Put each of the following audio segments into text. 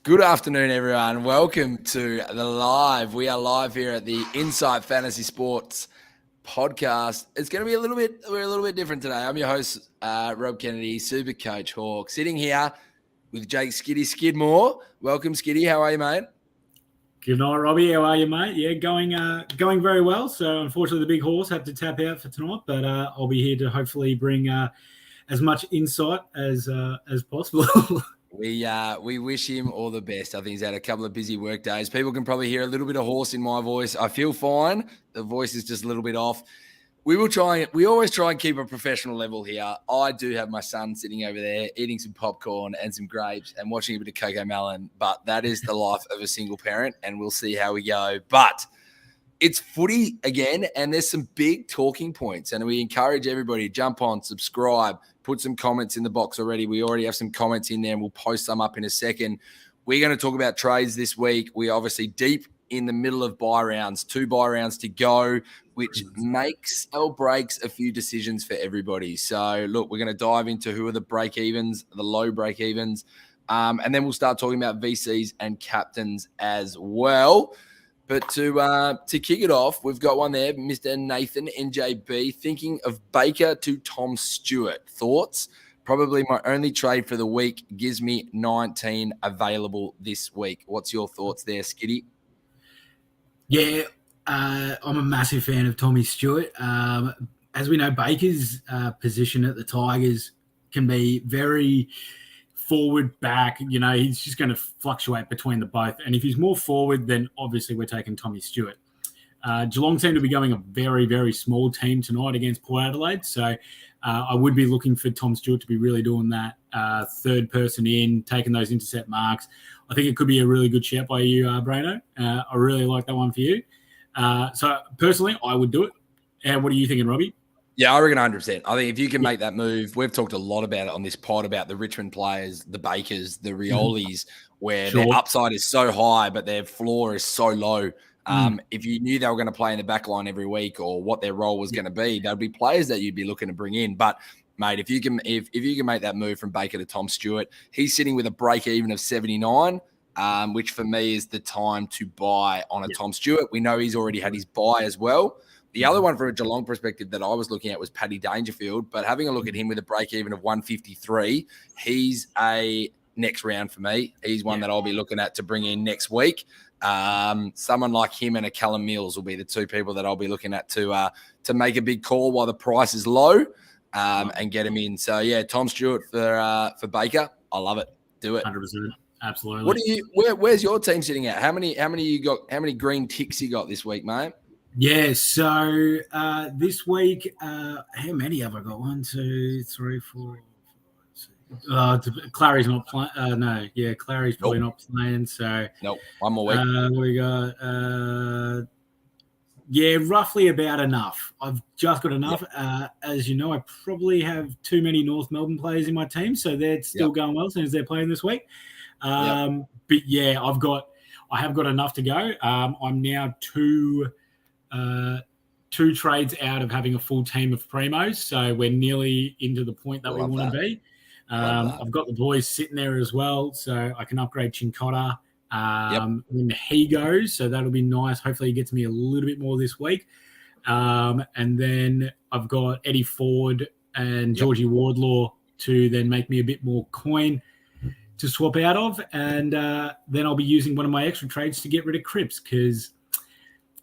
Good afternoon, everyone. Welcome to the live. We are live here at the Insight Fantasy Sports podcast. It's going to be we're a little bit different today. I'm your host, Rob Kennedy, Supercoach Hawk, sitting here with Jake Skiddy Skidmore. Welcome, Skiddy. How are you, mate? Good night, Robbie. How are you, mate? Yeah, going very well. So, unfortunately, the big horse had to tap out for tonight, but I'll be here to hopefully bring as much insight as possible. We wish him all the best. I think he's had a couple of busy work days. People can probably hear a little bit of horse in my voice. I feel fine. The voice is just a little bit off. We always try and keep a professional level here. I do have my son sitting over there eating some popcorn and some grapes and watching a bit of Coco Melon, but that is the life of a single parent, and we'll see how we go. But it's footy again, and there's some big talking points, and we encourage everybody to jump on, subscribe, put some comments in the box already. We already have some comments in there, and we'll post some up in a second. We're going to talk about trades this week. We're obviously deep in the middle of buy rounds, 2 buy rounds to go, which makes or breaks a few decisions for everybody. So, look, we're going to dive into who are the break-evens, the low break-evens, and then we'll start talking about VCs and captains as well. But to kick it off, we've got one there, Mr. Nathan NJB, thinking of Baker to Tom Stewart. Thoughts? Probably my only trade for the week. Gives me 19 available this week. What's your thoughts there, Skiddy? Yeah, I'm a massive fan of Tommy Stewart. As we know, Baker's position at the Tigers can be very forward, back. You know, he's just going to fluctuate between the both. And if he's more forward, then obviously we're taking Tommy Stewart. Geelong seem to be going a very, very small team tonight against Port Adelaide. So I would be looking for Tom Stewart to be really doing that third person in, taking those intercept marks. I think it could be a really good shout by you, Brano. I really like that one for you. So personally, I would do it. And what are you thinking, Robbie? Yeah, I reckon 100%. I think if you can make that move, we've talked a lot about it on this pod about the Richmond players, the Bakers, the Riolis, where their upside is so high, but their floor is so low. If you knew they were going to play in the back line every week or what their role was going to be, there'd be players that you'd be looking to bring in. But mate, if you can make that move from Baker to Tom Stewart, he's sitting with a break even of 79, which for me is the time to buy on a Tom Stewart. We know he's already had his buy as well. The other one from a Geelong perspective that I was looking at was Paddy Dangerfield, but having a look at him with a break even of 153, he's a next round for me. He's one that I'll be looking at to bring in next week. Someone like him and a Callum Mills will be the two people that I'll be looking at to make a big call while the price is low and get him in. So yeah, Tom Stewart for Baker. I love it. Do it. 100%. Absolutely. Where's your team sitting at? How many you got? How many green ticks you got this week, mate? Yeah, so this week, how many have I got? 1, 2, 3, 4, 5, 6. Clary's not playing. Clary's probably not playing. So one more week. We got roughly about enough. I've just got enough. As you know, I probably have too many North Melbourne players in my team, so they're still going well as soon as they're playing this week. But yeah, I have got enough to go. I'm now two trades out of having a full team of primos, so we're nearly into the point that we want to be. I've got the boys sitting there as well, so I can upgrade Chincotta when he goes, so that'll be nice. Hopefully he gets me a little bit more this week. And then I've got Eddie Ford and Georgie Wardlaw to then make me a bit more coin to swap out of, and then I'll be using one of my extra trades to get rid of Cripps because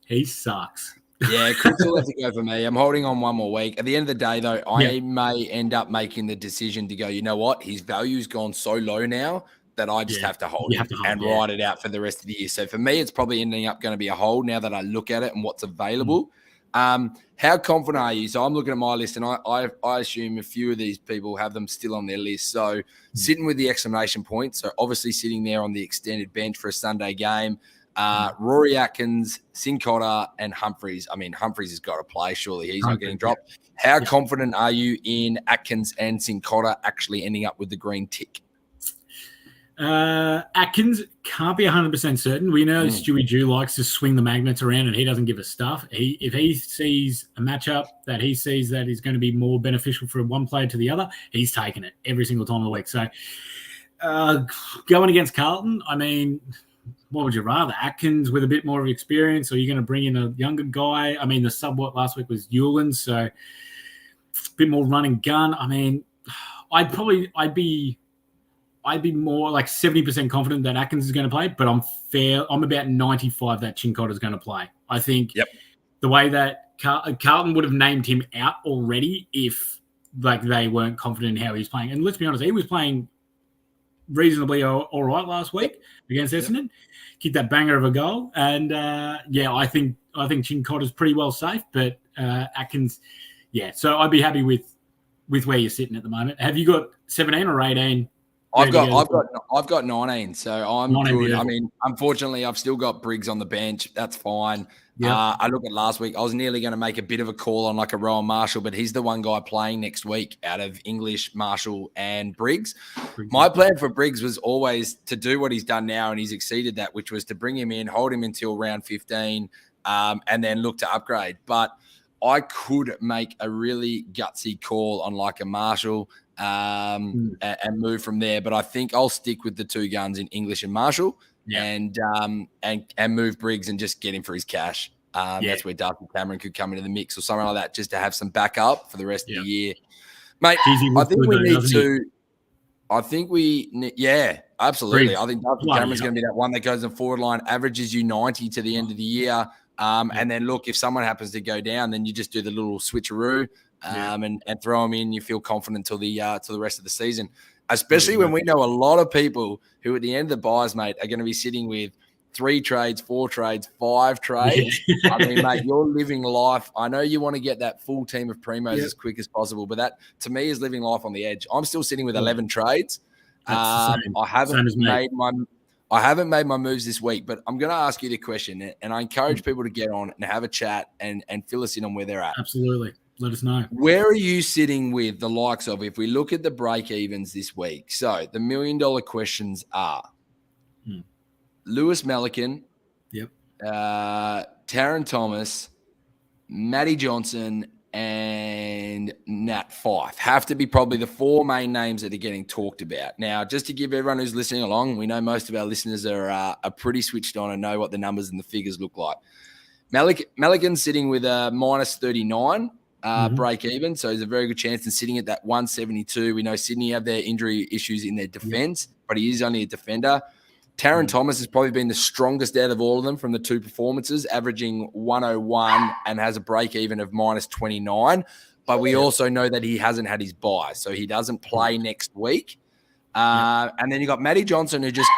he sucks. Yeah, Cripps will have to go for me. I'm holding on one more week. At the end of the day, though, I may end up making the decision to go, you know what? His value's gone so low now that I just have to hold it and ride it out for the rest of the year. So for me, it's probably ending up going to be a hold now that I look at it and what's available. How confident are you? So I'm looking at my list, and I assume a few of these people have them still on their list. So sitting with the exclamation point, so obviously sitting there on the extended bench for a Sunday game, Rory Atkins, Cincotta, and Humphreys. I mean, Humphreys has got to play. Surely he's not getting dropped. How confident are you in Atkins and Cincotta actually ending up with the green tick? Atkins can't be 100% certain. We know Stewie Jew likes to swing the magnets around, and he doesn't give a stuff. If he sees a matchup that he sees that is going to be more beneficial for one player to the other, he's taking it every single time of the week. So Going against Carlton, I mean, what would you rather? Atkins with a bit more of experience, or are you going to bring in a younger guy? I mean, the sub last week was Hewland, so a bit more run and gun. I mean, I'd be more like 70% confident that Atkins is going to play, but I'm about 95 that Chincotta is going to play. I think the way that Carlton would have named him out already if like they weren't confident in how he's playing. And let's be honest, he was playing reasonably all right last week against Essendon. Kicked that banger of a goal. And, I think Chincotta's pretty well safe, but Atkins, So I'd be happy with where you're sitting at the moment. Have you got 17 or 18? I've got 19, so I'm 19, good. beautiful. I mean, unfortunately, I've still got Briggs on the bench. That's fine. Yep. I look at last week. I was nearly going to make a bit of a call on like a Rowan Marshall, but he's the one guy playing next week out of English, Marshall, and Briggs. My plan for Briggs was always to do what he's done now, and he's exceeded that, which was to bring him in, hold him until round 15, and then look to upgrade. But I could make a really gutsy call on like a Marshall and move from there. But I think I'll stick with the two guns in English and Marshall and move Briggs and just get him for his cash. That's where Darcy Cameron could come into the mix or something like that, just to have some backup for the rest of the year. Mate, I think we need to – absolutely. I think Darcy Cameron's going to be that one that goes in the forward line, averages you 90 to the end of the year. And then, look, if someone happens to go down, then you just do the little switcheroo and throw them in. You feel confident till the rest of the season, especially when we know a lot of people who at the end of the buys, mate, are going to be sitting with 3 trades, 4 trades, 5 trades. I mean, mate, you're living life. I know you want to get that full team of primos as quick as possible, but that, to me, is living life on the edge. I'm still sitting with 11 trades. I haven't made my moves this week, but I'm going to ask you the question, and I encourage people to get on and have a chat and fill us in on where they're at. Absolutely. Let us know. Where are you sitting with the likes of, if we look at the break-evens this week? So the $1 million questions are Lewis Melican, Taron Thomas, Matty Johnson, and Nat Fyfe have to be probably the 4 main names that are getting talked about. Now, just to give everyone who's listening along, we know most of our listeners are pretty switched on and know what the numbers and the figures look like. Melican's sitting with a minus 39 break even, so there's a very good chance in sitting at that 172. We know Sydney have their injury issues in their defense, but he is only a defender. Taron Thomas has probably been the strongest out of all of them from the 2 performances, averaging 101 and has a break even of minus 29. But we also know that he hasn't had his bye, so he doesn't play next week. And then you got Matty Johnson, who just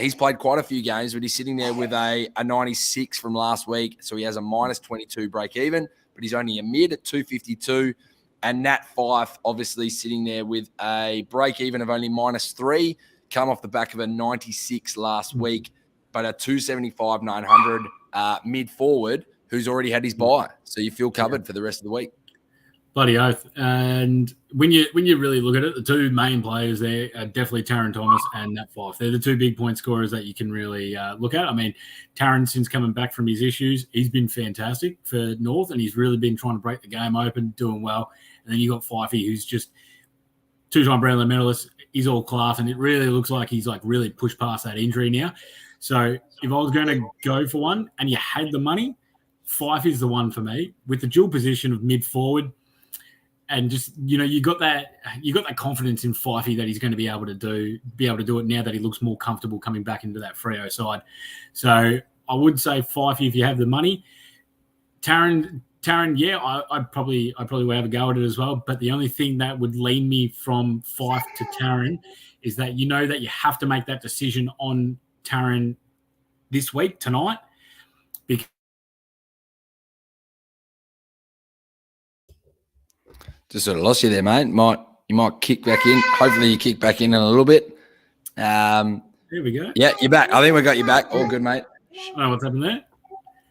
he's played quite a few games, but he's sitting there with a 96 from last week, so he has a minus 22 break even, but he's only a mid at 252. And Nat Fyfe obviously sitting there with a break even of only minus 3. Come off the back of a 96 last week, but a 275 900 mid forward who's already had his bye, so you feel covered for the rest of the week. Bloody oath! And when you really look at it, the 2 main players there are definitely Taron Thomas and Nat Fyfe. They're the 2 big point scorers that you can really look at. I mean, Taron, since coming back from his issues, he's been fantastic for North, and he's really been trying to break the game open, doing well. And then you got Fyfe, who's just 2-time Brownlow medalist. He's all class, and it really looks like he's like really pushed past that injury now. So if I was going to go for one and you had the money, Fyfe is the one for me with the dual position of mid forward, and just you got that confidence in Fyfe that he's going to be able to do it now that he looks more comfortable coming back into that Freo side. So I would say Fyfe if you have the money. Taron, I'd probably would have a go at it as well. But the only thing that would lean me from Fyfe to Taron is that that you have to make that decision on Taron this week, tonight. Because just sort of lost you there, mate. You might kick back in. Hopefully you kick back in a little bit. Here we go. Yeah, you're back. I think we got you back. All good, mate. I don't know what's happened there.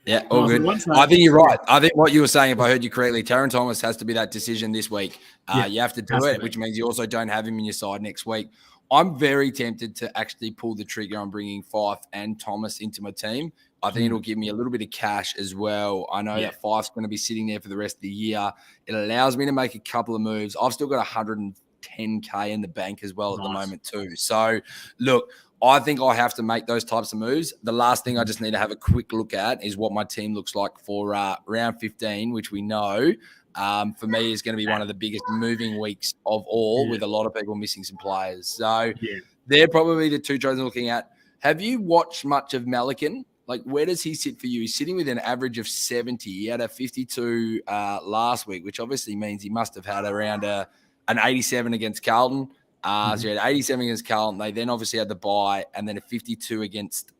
Yeah, all good. I think you're right. I think what you were saying, if I heard you correctly, Taron Thomas has to be that decision this week. You have to do it, which means you also don't have him in your side next week. I'm very tempted to actually pull the trigger on bringing Fyfe and Thomas into my team. I think it'll give me a little bit of cash as well. I know that Fyfe's going to be sitting there for the rest of the year. It allows me to make a couple of moves. I've still got 110 10K in the bank as well at the Nice. moment too. So, look, I think I have to make those types of moves. The last thing I just need to have a quick look at is what my team looks like for round 15, which we know for me is going to be one of the biggest moving weeks of all, with a lot of people missing some players. So they're probably the two trades I'm looking at. Have you watched much of Malikan? Like, where does he sit for you? He's sitting with an average of 70. He had a 52 last week, which obviously means he must have had around an 87 against Carlton. So he had 87 against Carlton. They then obviously had the bye, and then a 52 against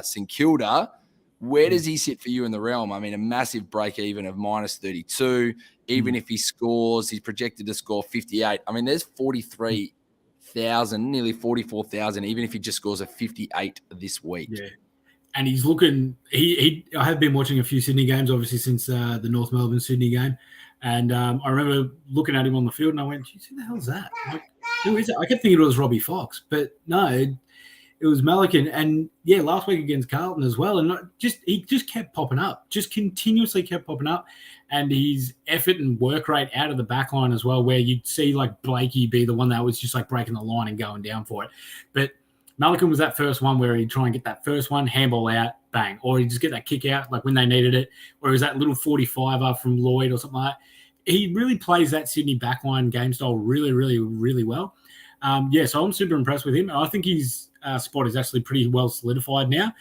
St Kilda. Where does he sit for you in the realm? I mean, a massive break even of minus 32. Even if he scores, he's projected to score 58. I mean, there's 43,000, nearly 44,000, even if he just scores a 58 this week. Yeah. And he's looking. I have been watching a few Sydney games, obviously since the North Melbourne Sydney game, and I remember looking at him on the field, and I went, "Geez, who the hell is that? Like, who is it?" I kept thinking it was Robbie Fox, but no, it was Malikan. And last week against Carlton as well, and he just kept popping up, just continuously kept popping up, and his effort and work rate out of the back line as well, where you'd see like Blakey be the one that was just like breaking the line and going down for it, but Malikan was that first one where he'd try and get that first one, handball out, bang. Or he'd just get that kick out like when they needed it. Or it was that little 45-er from Lloyd or something like that. He really plays that Sydney backline game style really, really, really well. So I'm super impressed with him. I think his spot is actually pretty well solidified now.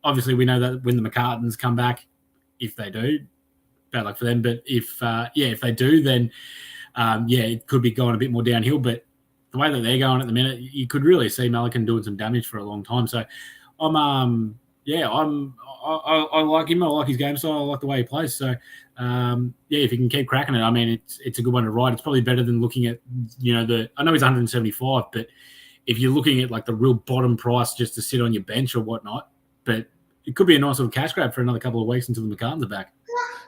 Obviously, we know that when the McCartans come back, if they do, bad luck for them. But if they do, then, it could be going a bit more downhill. But the way that they're going at the minute, you could really see Malikan doing some damage for a long time. So I like him. I like his game style. I like the way he plays. So if he can keep cracking it, I mean, it's a good one to ride. It's probably better than looking at, I know he's 175, but if you're looking at like the real bottom price just to sit on your bench or whatnot, but it could be a nice little cash grab for another couple of weeks until the McCartans are back.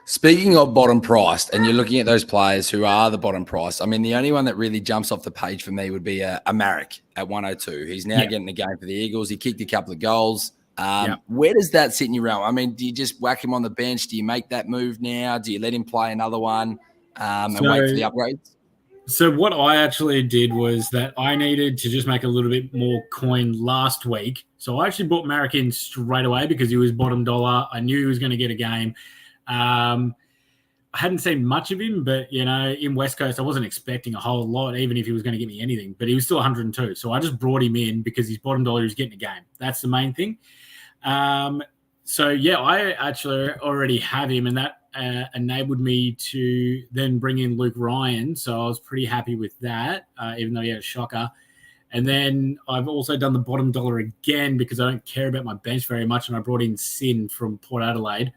Speaking of bottom priced, and you're looking at those players who are the bottom price, I mean, the only one that really jumps off the page for me would be a Marek at 102. He's now getting a game for the Eagles. He kicked a couple of goals. Where does that sit in your realm? I mean, do you just whack him on the bench? Do you make that move now? Do you let him play another one and wait for the upgrades? So what I actually did was that I needed to just make a little bit more coin last week. So I actually brought Marek in straight away because he was bottom dollar. I knew he was going to get a game. I hadn't seen much of him, but, in West Coast, I wasn't expecting a whole lot, even if he was going to get me anything. But he was still 102. So I just brought him in because he's bottom dollar, he's getting a game. That's the main thing. I actually already have him, and that enabled me to then bring in Luke Ryan. So I was pretty happy with that, even though he had a shocker. And then I've also done the bottom dollar again because I don't care about my bench very much, and I brought in Sin from Port Adelaide.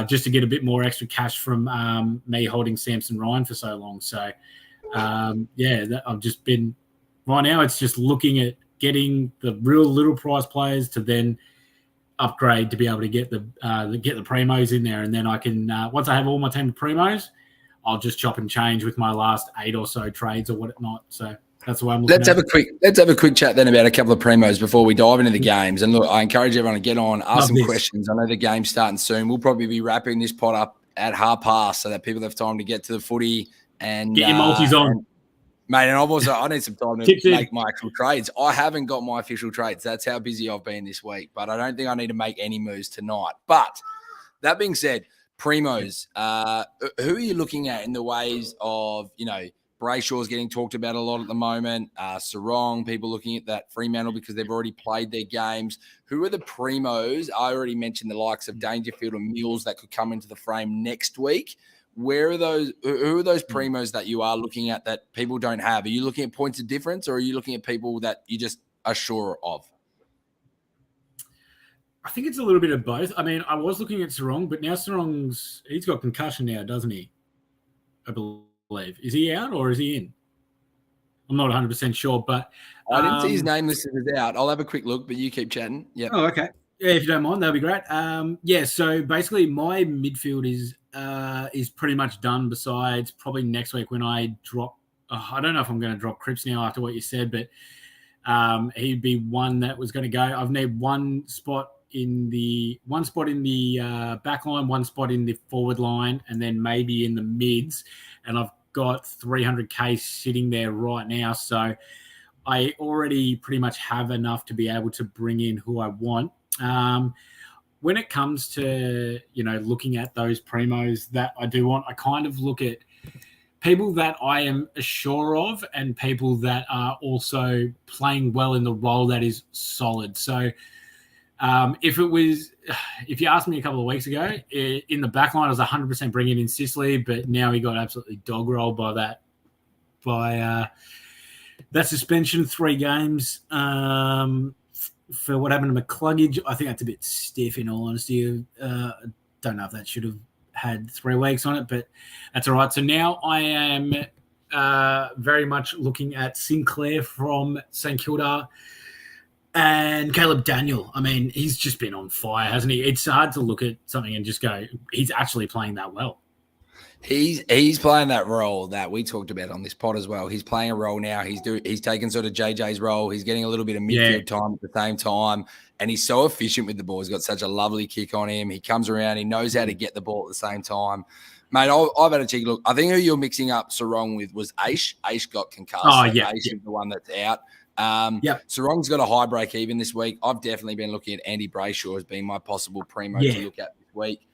Just to get a bit more extra cash from me holding Samson Ryan for so long. So, I've just been right now. It's just looking at getting the real little price players to then upgrade to be able to get the primos in there, and then I can once I have all my team of primos, I'll just chop and change with my last 8 or so trades or whatnot. So that's the way I'm looking. Let's have a quick chat then about a couple of primos before we dive into the games. And look, I encourage everyone to get on, ask some questions. I know the game's starting soon. We'll probably be wrapping this pod up at past so that people have time to get to the footy and get your multis on. Mate, and I need some time to make my actual trades. I haven't got my official trades. That's how busy I've been this week. But I don't think I need to make any moves tonight. But that being said, primos, who are you looking at in the ways of, Brayshaw's getting talked about a lot at the moment. Sarong, people looking at that Fremantle because they've already played their games. Who are the primos? I already mentioned the likes of Dangerfield and Mills that could come into the frame next week. Where are those? Who are those primos that you are looking at that people don't have? Are you looking at points of difference, or are you looking at people that you just are sure of? I think it's a little bit of both. I mean, I was looking at Sarong, but now he's got concussion now, doesn't he? I believe. Is he out or is he in? I'm not 100% sure, but I didn't see his name listed as out. I'll have a quick look, but you keep chatting. Yeah. Oh, okay. Yeah, if you don't mind, that'd be great. So basically my midfield is pretty much done, besides probably next week when I drop I don't know if I'm going to drop Cripps now after what you said, but he'd be one that was going to go. I've need one spot in the back line, one spot in the forward line, and then maybe in the mids. And I've got 300K sitting there right now. So I already pretty much have enough to be able to bring in who I want. When it comes to, looking at those primos that I do want, I kind of look at people that I am sure of and people that are also playing well in the role that is solid. So if you asked me a couple of weeks ago, in the back line, I was 100% bringing in Sicily, but now he got absolutely dog rolled by that suspension, 3 games. For what happened to McCluggage, I think that's a bit stiff, in all honesty. Don't know if that should have had 3 weeks on it, but that's all right. So now I am very much looking at Sinclair from St Kilda and Caleb Daniel. I mean, he's just been on fire, hasn't he? It's hard to look at something and just go, he's actually playing that well. He's playing that role that we talked about on this pod as well. He's playing a role now. He's taking sort of JJ's role. He's getting a little bit of midfield time at the same time, and he's so efficient with the ball. He's got such a lovely kick on him. He comes around. He knows how to get the ball at the same time. Mate, I've had a cheeky look. I think who you're mixing up Sarong with was Aish. Aish got concussed. Oh, yeah. Aish is the one that's out. Yep. Sarong's got a high break even this week. I've definitely been looking at Andy Brayshaw as being my possible primo to look at this week.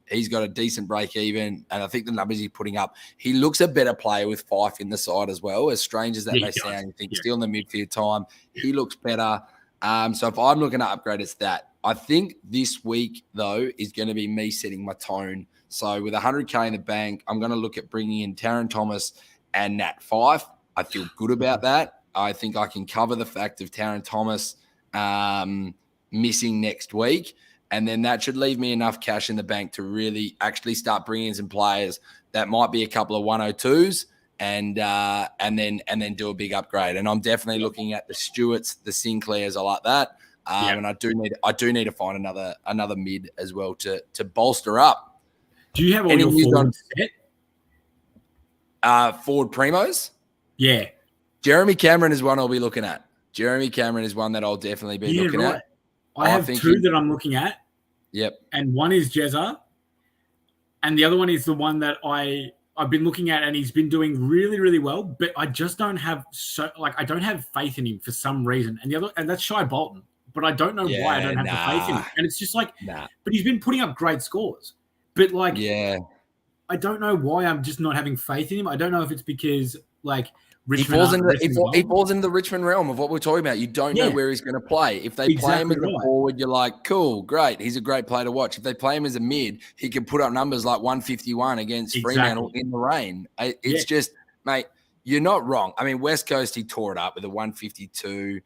He's got a decent break even, and I think the numbers he's putting up, he looks a better player with Fife in the side as well. As strange as that may sound, you think still in the midfield time, he looks better. So if I'm looking to upgrade, it's that. I think this week though is going to be me setting my tone. So with 100K in the bank, I'm going to look at bringing in Taron Thomas and Nat Fife. I feel good about that. I think I can cover the fact of Taron Thomas missing next week. And then that should leave me enough cash in the bank to really actually start bringing in some players that might be a couple of 102s and then do a big upgrade. And I'm definitely looking at the Stewarts, the Sinclairs. I like that. And I do need to find another mid as well to bolster up. Do you have all your forwards set? Forward primos? Yeah. Jeremy Cameron is one I'll be looking at. Jeremy Cameron is one that I'll definitely be looking at. I have 2 that I'm looking at. Yep. And one is Jezza. And the other one is the one that I've been looking at, and he's been doing really, really well. But I just don't have I don't have faith in him for some reason. And that's Shai Bolton. But I don't know why I don't have the faith in him. And it's just but he's been putting up great scores. But I don't know why I'm just not having faith in him. I don't know if it's because Richmond he falls into the Richmond realm of what we're talking about. You don't know where he's going to play. If they play him as a forward, you're like, cool, great. He's a great player to watch. If they play him as a mid, he can put up numbers like 151 against Fremantle in the rain. It's just, mate, you're not wrong. I mean, West Coast, he tore it up with a 152.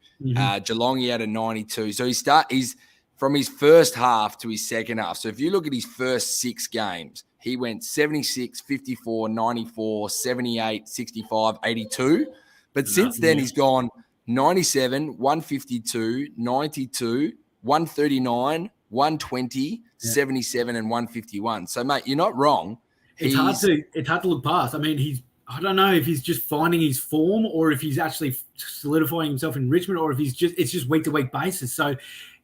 Geelong, he had a 92. So he's from his first half to his second half. So if you look at his first 6 games, he went 76, 54, 94, 78, 65, 82. But since then, he's gone 97, 152, 92, 139, 120, 77, and 151. So, mate, you're not wrong. It's hard to look past. I mean, I don't know if he's just finding his form or if he's actually solidifying himself in Richmond or if it's just week-to-week basis. So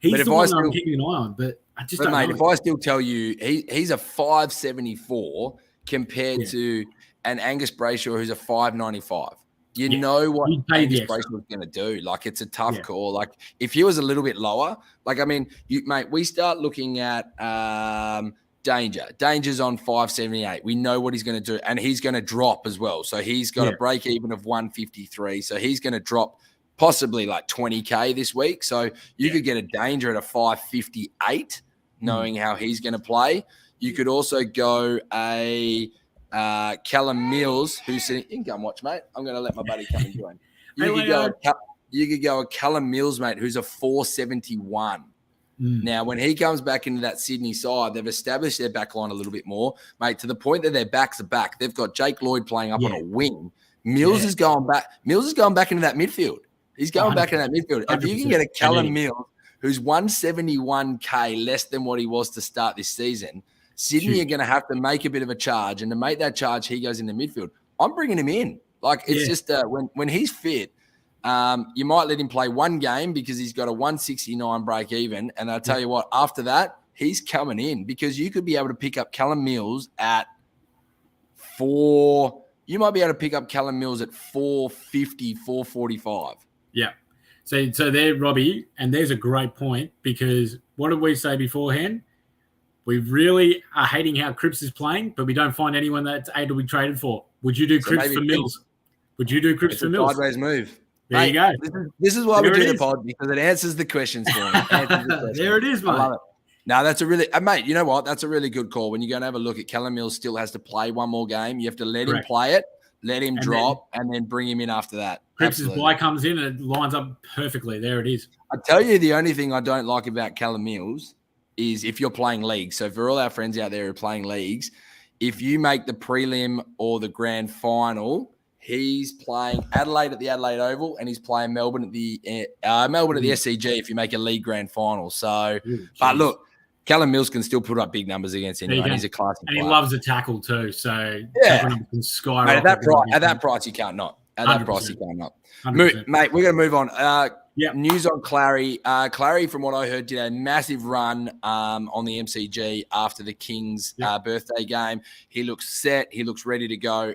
he's the one that I'm keeping an eye on. But I just don't know. If I still tell you he's a 574 compared to an Angus Brayshaw who's a 595, you know what Angus Brayshaw is going to do. It's a tough call. If he was a little bit lower, we start looking at Danger. Danger's on 578. We know what he's going to do, and he's going to drop as well. So he's got a break even of 153. So he's going to drop possibly 20K this week. So you could get a Danger at a 558, knowing how he's going to play. You could also go a Callum Mills, who's sitting. You can go and watch, mate. I'm going to let my buddy come and join. You could go a Callum Mills, mate, who's a 471. Now, when he comes back into that Sydney side, they've established their back line a little bit more, mate, to the point that their backs are back. They've got Jake Lloyd playing up on a wing. Mills is going back. Mills is going back into that midfield. He's going back into that midfield. If you can get a Callum Mills who's 171K less than what he was to start this season, Sydney are going to have to make a bit of a charge. And to make that charge, he goes into midfield. I'm bringing him in. It's just when he's fit, you might let him play one game because he's got a 169 break even. And I'll tell you what, after that, he's coming in because you could be able to pick up Callum Mills at 4 you might be able to pick up Callum Mills at 450, 445. Yeah. So there, Robbie, and there's a great point, because what did we say beforehand? We really are hating how Cripps is playing, but we don't find anyone that's able to be traded for. Would you do Cripps for Mills? Would you do Cripps for Mills? Sideways move. There you go. This is why we do the pod, because it answers the questions for me. There it is, mate. I love it. No, that's a really mate, you know what? That's a really good call. When you're going to have a look at Callum Mills still has to play one more game. You have to let him play it, let him drop, and then bring him in after that. Cripps' bye comes in and it lines up perfectly. There it is. I tell you, the only thing I don't like about Callum Mills is if you're playing leagues. So for all our friends out there who are playing leagues, if you make the prelim or the grand final, he's playing Adelaide at the Adelaide Oval, and he's playing Melbourne at the SCG if you make a league grand final. So, but look, Callum Mills can still put up big numbers against anyone. He's a classy player. And he loves a tackle too. So can skyrocket. Mate, at that price, you can't not. At that 100%. Price, you can't not. Mate, we're going to move on. News on Clary. Clary, from what I heard, did a massive run on the MCG after the Kings' birthday game. He looks set. He looks ready to go.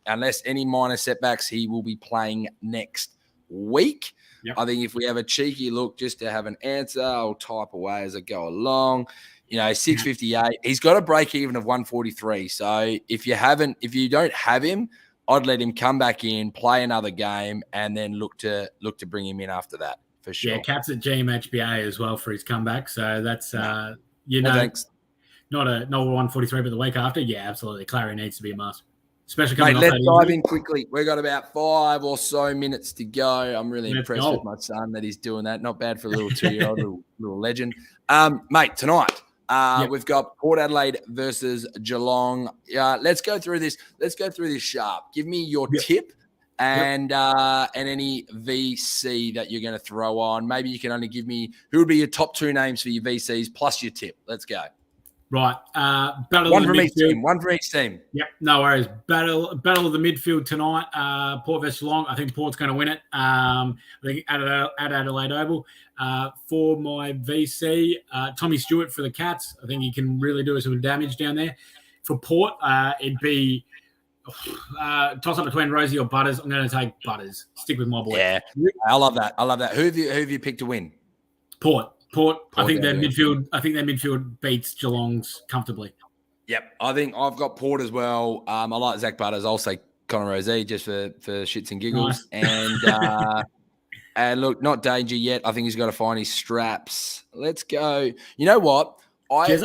Unless any minor setbacks, he will be playing next week. Yep. I think if we have a cheeky look just to have an answer, I'll type away as I go along. 658. He's got a break even of 143. So if you don't have him, I'd let him come back in, play another game, and then look to bring him in after that for sure. Yeah, caps at GMHBA as well for his comeback. So that's thanks. Not 143, but the week after, yeah, absolutely. Clary needs to be a must. Especially coming let's dive in quickly. We've got about 5 or so minutes to go. I'm really impressed with my son that he's doing that. Not bad for a little 2-year-old, little legend. Mate, tonight we've got Port Adelaide versus Geelong. Let's go through this. Let's go through this sharp. Give me your tip and any VC that you're going to throw on. Maybe you can only give me who would be your top 2 names for your VCs plus your tip. Let's go. Right. One from each team. One from each team. Yep. No worries. Battle of the midfield tonight. Port versus Geelong. I think Port's going to win it. I think at Adelaide Oval. For my VC, Tommy Stewart for the Cats. I think he can really do some damage down there. For Port, it'd be toss up between Rosie or Butters. I'm going to take Butters. Stick with my boy. Yeah. I love that. Who have you picked to win? Port. I think their midfield beats Geelong's comfortably. Yep, I think I've got Port as well. I like Zach Butters. I'll say Connor Rozee just for shits and giggles. Nice. And look, not danger yet. I think he's got to find his straps. Let's go. You know what? I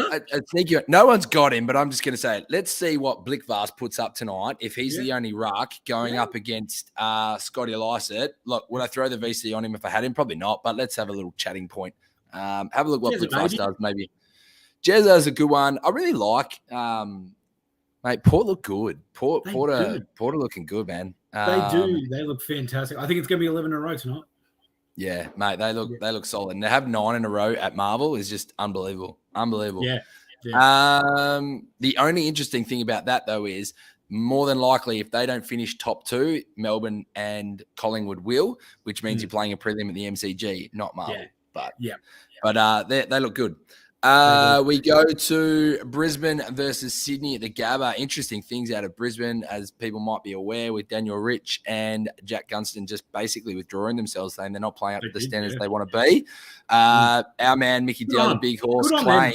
think no one's got him, but I'm just going to say it. Let's see what Blickvast puts up tonight. If he's the only ruck going up against Scotty Lysett, look, would I throw the VC on him if I had him? Probably not, but let's have a little chatting point. Have a look what Blickfast does, maybe. Jezza's a good one. I really like, mate, Port look good. Porter looking good, man. They do. They look fantastic. I think it's going to be 11 in a row tonight. Yeah, mate, they look solid. And to have 9 in a row at Marvel is just unbelievable. Yeah. The only interesting thing about that, though, is more than likely, if they don't finish top 2, Melbourne and Collingwood will, which means you're playing a prelim at the MCG, not Marvel. Yeah. But they look good. We go to Brisbane versus Sydney at the Gabba. Interesting things out of Brisbane, as people might be aware, with Daniel Rich and Jack Gunston just basically withdrawing themselves, saying they're not playing up to the standards they want to be. Our man, Mickie Dell, the big horse, claimed.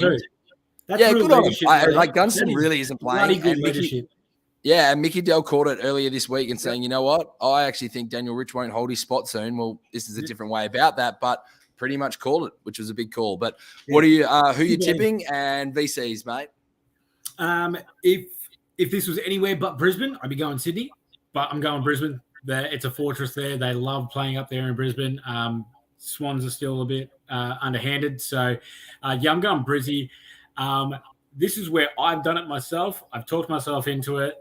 Good on him. Like Gunston really isn't playing. Good leadership. And Mickie Dell called it earlier this week and saying, you know what? I actually think Daniel Rich won't hold his spot soon. Well, this is a different way about that, but pretty much called it, which was a big call. But what are you? Who are you tipping and VCs, mate? If this was anywhere but Brisbane, I'd be going Sydney. But I'm going Brisbane. It's a fortress there. They love playing up there in Brisbane. Swans are still a bit underhanded, so I'm going Brizzy. This is where I've done it myself. I've talked myself into it.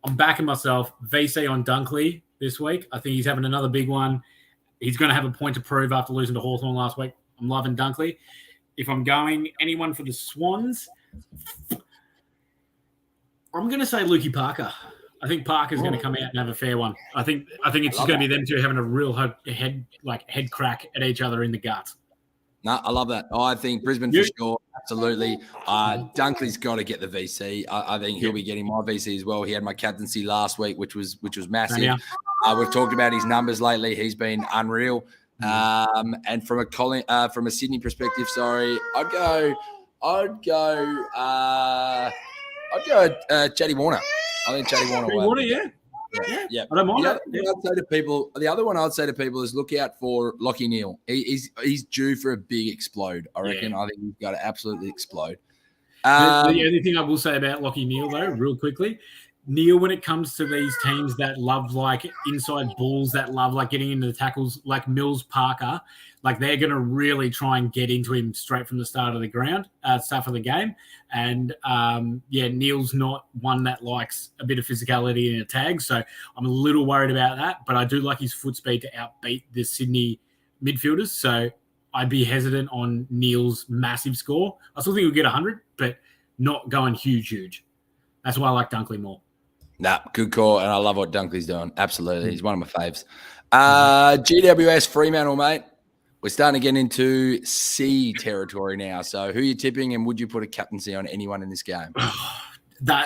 I'm backing myself. VC on Dunkley this week. I think he's having another big one. He's going to have a point to prove after losing to Hawthorn last week. I'm loving Dunkley. If I'm going anyone for the Swans, I'm going to say Lukey Parker. I think Parker's going to come out and have a fair one. I think it's just going to be them two having a real head crack at each other in the guts. No, I love that. I think Brisbane for sure, absolutely. Dunkley's got to get the VC. I think he'll be getting my VC as well. He had my captaincy last week, which was massive. We've talked about his numbers lately. He's been unreal. And from a Sydney perspective, I'd go Chatty Warner. I think Chatty Warner will. Yeah. I don't mind that. The other one I'd say to people is look out for Lachie Neale. He's due for a big explode, I reckon. Yeah. I think he's got to absolutely explode. The only thing I will say about Lachie Neale, though, real quickly, Neale, when it comes to these teams that love like inside balls, that love like getting into the tackles, like Mills, Parker, like they're going to really try and get into him straight from the start of the game. And Neale's not one that likes a bit of physicality in a tag, so I'm a little worried about that. But I do like his foot speed to outbeat the Sydney midfielders, so I'd be hesitant on Neale's massive score. I still think he'll get 100, but not going huge. That's why I like Dunkley more. Nah, good call, and I love what Dunkley's doing. Absolutely. He's one of my faves. GWS Fremantle, mate. We're starting to get into C territory now. So who are you tipping, and would you put a captaincy on anyone in this game?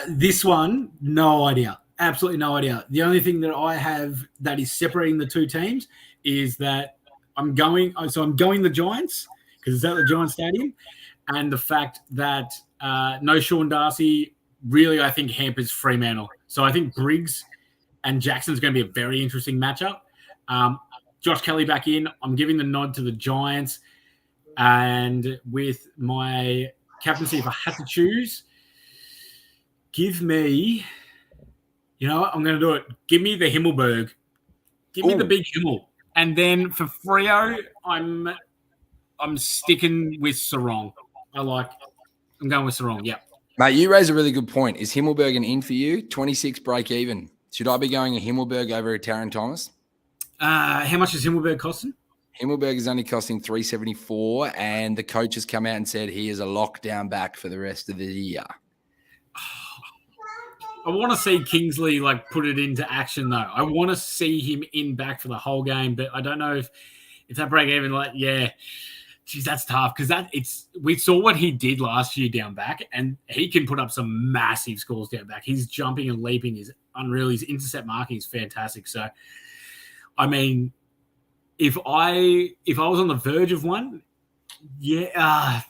This one, no idea. Absolutely no idea. The only thing that I have that is separating the two teams is that I'm going the Giants because it's at the Giants Stadium, and the fact that no Sean Darcy really, I think, hampers Fremantle. So I think Briggs and Jackson's going to be a very interesting matchup. Josh Kelly back in. I'm giving the nod to the Giants. And with my captaincy, if I had to choose, give me, you know what, I'm going to do it. Give me the Himmelberg. Give me the big Himmel. And then for Freo, I'm sticking with Sarong. I'm going with Sarong, yeah. Mate, you raise a really good point. Is Himmelberg an in for you? 26 break even. Should I be going a Himmelberg over a Taron Thomas? How much is Himmelberg costing? Himmelberg is only costing $374, and the coach has come out and said he is a lockdown back for the rest of the year. I want to see Kingsley put it into action though. I want to see him in back for the whole game, but I don't know if that break even geez, that's tough because we saw what he did last year down back, and he can put up some massive scores down back. His jumping and leaping is unreal. His intercept marking is fantastic. So, I mean, if I was on the verge of one, I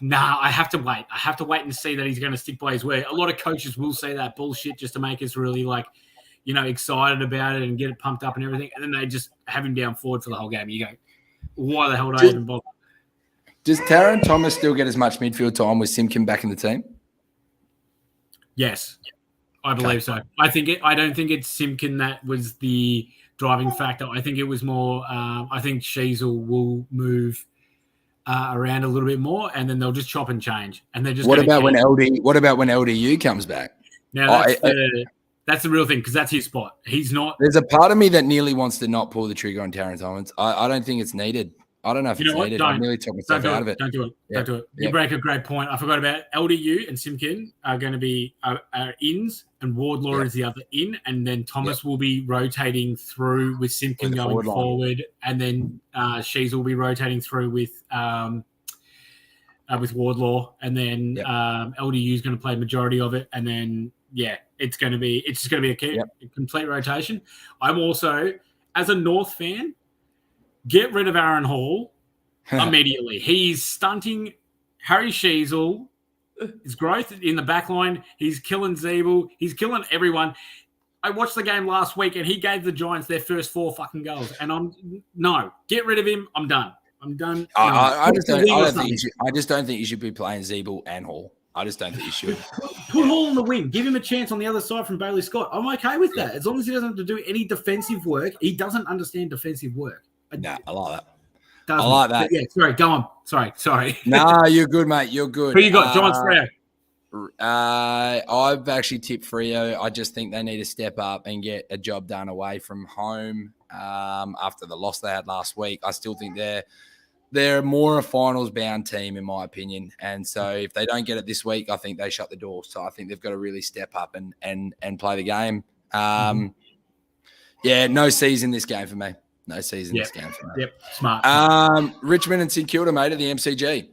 have to wait. I have to wait and see that he's going to stick by his word. A lot of coaches will say that bullshit just to make us really excited about it and get it pumped up and everything, and then they just have him down forward for the whole game. You go, why the hell would I even bother? Does Taron Thomas still get as much midfield time with Simpkin back in the team? Yes, I believe so. I don't think it's Simpkin that was the driving factor. I think it was more. I think Sheasel will move around a little bit more, and then they'll just chop and change. And they're just. What about when LDU comes back? Now that's the real thing because that's his spot. He's not. There's a part of me that nearly wants to not pull the trigger on Taron Thomas. I don't think it's needed. I don't know if it's needed. I nearly took myself out of it. Don't do it. Don't do it. You break a great point. I forgot about LDU and Simpkin are going to be ins, and Wardlaw is the other in, and then Thomas will be rotating through with Simpkin going forward, and then Shees will be rotating through with Wardlaw, and then LDU is going to play majority of it, and then it's just going to be a complete rotation. I'm also, as a North fan, get rid of Aaron Hall immediately. He's stunting Harry Sheasel, his growth in the back line. He's killing Zeeble. He's killing everyone. I watched the game last week, and he gave the Giants their first 4 fucking goals. And get rid of him. I'm done. I just don't think you should be playing Zeeble and Hall. I just don't think you should. Put Hall on the wing. Give him a chance on the other side from Bailey Scott. I'm okay with that. As long as he doesn't have to do any defensive work. He doesn't understand defensive work. Nah, I like that. I like that. Yeah, sorry, go on. Sorry. Nah, you're good, mate. You're good. Who you got? Giants, Freo. I've actually tipped Freo. I just think they need to step up and get a job done away from home after the loss they had last week. I still think they're more a finals-bound team, in my opinion. And so if they don't get it this week, I think they shut the door. So I think they've got to really step up and play the game. No C's in this game for me. No season discount for that. Yep, smart. Richmond and St Kilda, mate, at the MCG.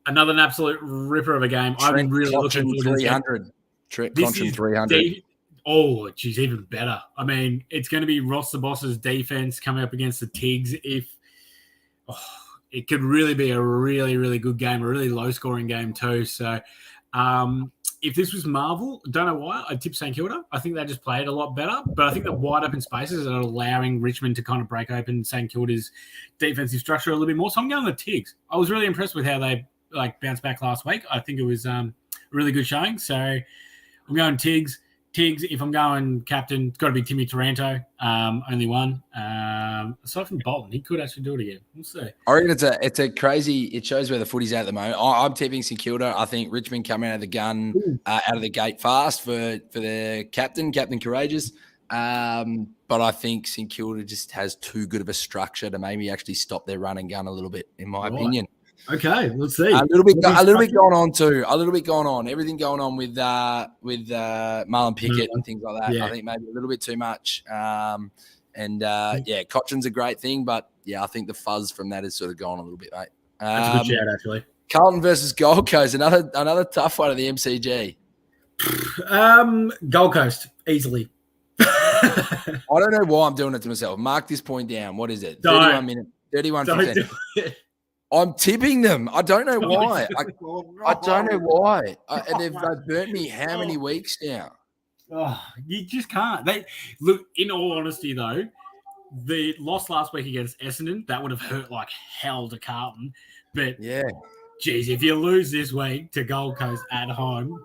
Another absolute ripper of a game. I'm really looking forward to 300. Trent 300. Oh, geez, even better. I mean, it's going to be Ross the Boss's defense coming up against the Tigs. It could really be a really, really good game, a really low-scoring game too. So, if this was Marvel, don't know why, I'd tip St Kilda. I think they just played a lot better, but I think the wide open spaces are allowing Richmond to kind of break open St Kilda's defensive structure a little bit more. So I'm going with Tigs. I was really impressed with how they bounced back last week. I think it was a really good showing. So I'm going Tigs. Tigs, if I'm going captain, it's got to be Timmy Taranto. Only one. Aside from Bolton, he could actually do it again. We'll see. I reckon it's a crazy. It shows where the footy's at the moment. I'm tipping St Kilda. I think Richmond coming out of the gun, out of the gate fast for the Captain Courageous. But I think St Kilda just has too good of a structure to maybe actually stop their run and gun a little bit, in my opinion. Okay, let's see. A little bit going on too. A little bit going on. Everything going on with Marlon Pickett and things like that. Yeah. I think maybe a little bit too much. Cochran's a great thing, but I think the fuzz from that is sort of gone a little bit, mate. That's a good shout, actually. Carlton versus Gold Coast, another tough one at the MCG. Gold Coast, easily. I don't know why I'm doing it to myself. Mark this point down. What is it? 31 minutes. 31:15. I'm tipping them. I don't know why. I don't know why. They've burnt me how many weeks now? Oh, you just can't. Look, in all honesty, though, the loss last week against Essendon, that would have hurt like hell to Carlton. But, geez, if you lose this week to Gold Coast at home...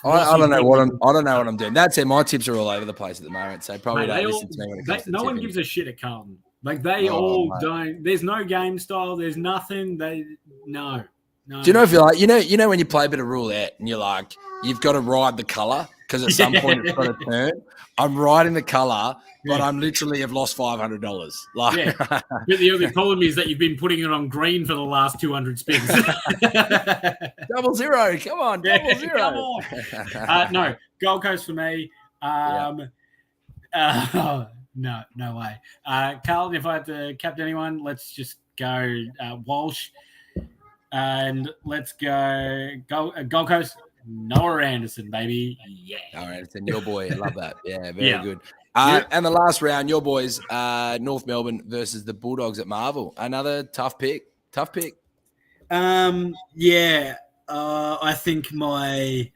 I don't know what I'm doing. That's it. My tips are all over the place at the moment, so probably don't listen to me when it comes to no one gives a shit at Carlton. They all don't. There's no game style. There's nothing. No. Do you know if you're like you know when you play a bit of roulette and you're like you've got to ride the color because at some point it's got to turn. I'm riding the color, but I'm literally have lost $500. But the only problem is that you've been putting it on green for the last 200 spins. 0-0. Come on, 0-0. Come on. No, Gold Coast for me. No way. Carlton, if I had to captain anyone, let's just go Walsh. And let's go Gold Coast, Noah Anderson, baby. Yeah. Noah Anderson, your boy. I love that. Yeah, very good. And the last round, your boys, North Melbourne versus the Bulldogs at Marvel. Another tough pick. I think my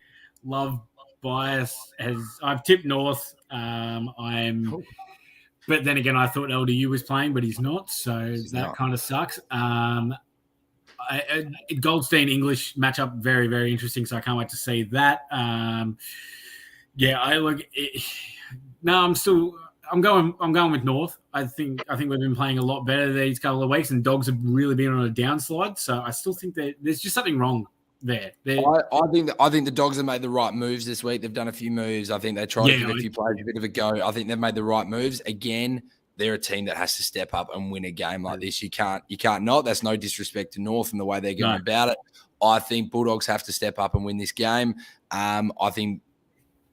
love bias I've tipped North. But then again, I thought LDU was playing, but he's not. So that kind of sucks. Goldstein English matchup, very, very interesting. So I can't wait to see that. I'm going with North. I think we've been playing a lot better these couple of weeks, and Dogs have really been on a downslide. So I still think that there's just something wrong there. I think the Dogs have made the right moves this week. They've done a few moves. I think they tried to give a few players a bit of a go. I think they've made the right moves. Again, they're a team that has to step up and win a game like this. You can't not. That's no disrespect to North and the way they're going about it. I think Bulldogs have to step up and win this game. I think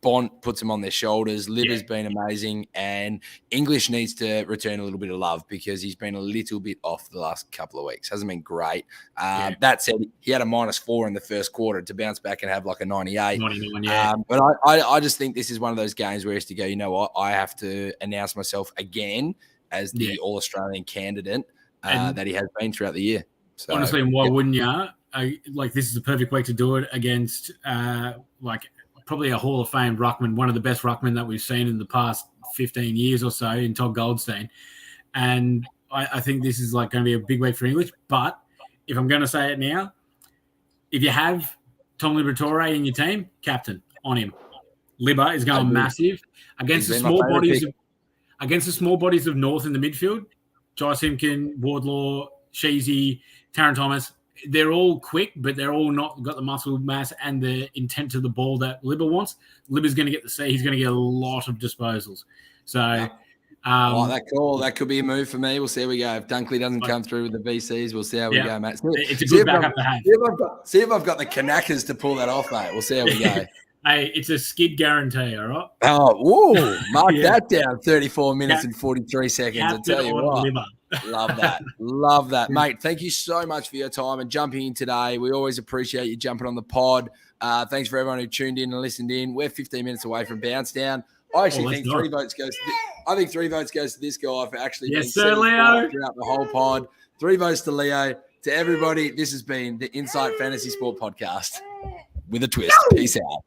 Bont puts them on their shoulders. Libba's been amazing, and English needs to return a little bit of love because he's been a little bit off the last couple of weeks. Hasn't been great. That said, he had a -4 in the first quarter to bounce back and have like a 98. 91, but I just think this is one of those games where he has to go, you know what, I have to announce myself again as the All-Australian candidate that he has been throughout the year. So, honestly, and why wouldn't you? This is the perfect week to do it against probably a Hall of Fame ruckman, one of the best ruckmen that we've seen in the past 15 years or so in Todd Goldstein. And I think this is going to be a big week for English. But if I'm going to say it now, if you have Tom Liberatore in your team, captain on him. Libba is going massive against the small bodies of North in the midfield. Jai Simpkin, Wardlaw, Sheezy, Taron Thomas. They're all quick, but they're all not got the muscle mass and the intent to the ball that Libba wants. Libba's going to get the C. He's going to get a lot of disposals. So, that call. That could be a move for me. We'll see how we go. If Dunkley doesn't come through with the VCs, we'll see how we go, mate. It's a good backup to have. See if I've got the Kanakas to pull that off, mate. We'll see how we go. Hey, it's a skid guarantee, all right? Oh, whoa, mark Yeah. that down. 34 minutes and 43 seconds. I tell you what. Liver. Love that. Love that. Mate, thank you so much for your time and jumping in today. We always appreciate you jumping on the pod. Thanks for everyone who tuned in and listened in. We're 15 minutes away from bounce down. I actually think three votes goes to this guy for actually being Leo. throughout the whole pod. 3 votes to Leo. To everybody, this has been the Insight Fantasy Sport Podcast with a twist. Peace out.